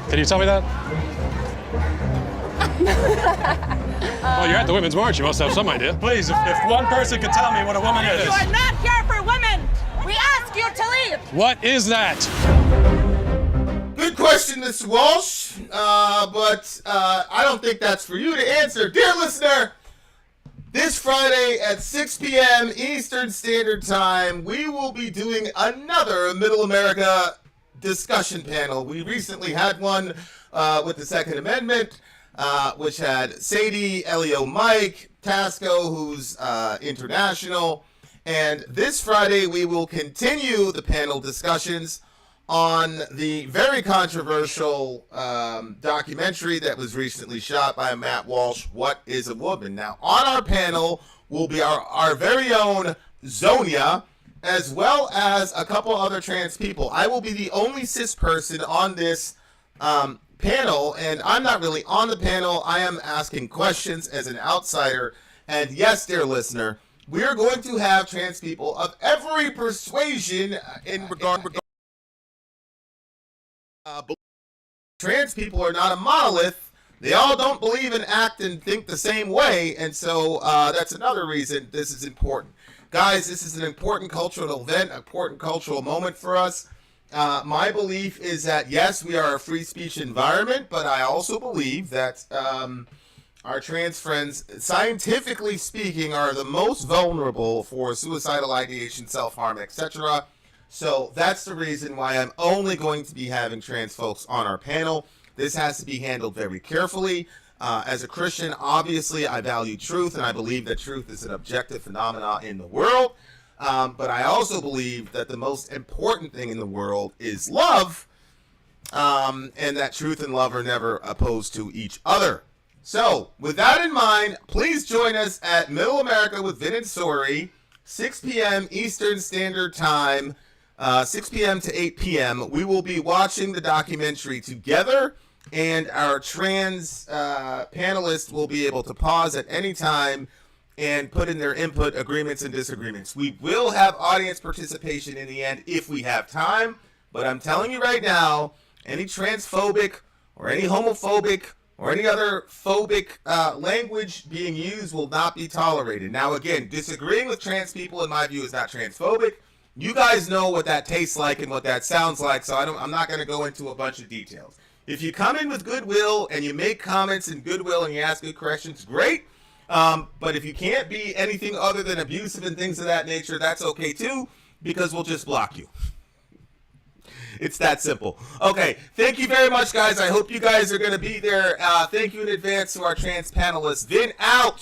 Can you tell me that? Well, you're at the Women's March. You must have some idea. Please, if one person could tell me what a woman is. You are not here for women. We ask you to leave. What is that? Good question, Mr. Walsh, but I don't think that's for you to answer. Dear listener, this Friday at 6 p.m. Eastern Standard Time, we will be doing another Middle America discussion panel. We recently had one with the Second Amendment, which had Sadie, Elio Mike, Tasco, who's international. And this Friday, we will continue the panel discussions on the very controversial documentary that was recently shot by Matt Walsh, What is a Woman? Now, on our panel will be our very own Zonia, as well as a couple other trans people. I will be the only cis person on this panel, and I'm not really on the panel. I am asking questions as an outsider. And yes, dear listener, we are going to have trans people of every persuasion in regard. Trans people are not a monolith. They all don't believe and act and think the same way, and so that's another reason this is important. Guys, this is an important cultural event, important cultural moment for us. My belief is that, yes, we are a free speech environment, but I also believe that our trans friends, scientifically speaking, are the most vulnerable for suicidal ideation, self-harm, etc. So that's the reason why I'm only going to be having trans folks on our panel. This has to be handled very carefully. As a Christian, obviously, I value truth, and I believe that truth is an objective phenomenon in the world. But I also believe that the most important thing in the world is love, and that truth and love are never opposed to each other. So, with that in mind, please join us at Middle America with Vin and Sori, 6 p.m. Eastern Standard Time. 6 p.m. to 8 p.m. We will be watching the documentary together, and our trans panelists will be able to pause at any time and put in their input, agreements, and disagreements. We will have audience participation in the end if we have time, but I'm telling you right now, any transphobic or any homophobic or any other phobic language being used will not be tolerated. Now, again, disagreeing with trans people, in my view, is not transphobic. You guys know what that tastes like and what that sounds like, so I'm not going to go into a bunch of details. If you come in with goodwill and you make comments in goodwill and you ask good questions, great. But if you can't be anything other than abusive and things of that nature, that's okay too, because we'll just block you. It's that simple. Okay, thank you very much, guys. I hope you guys are going to be there. Thank you in advance to our trans panelists. Vin out.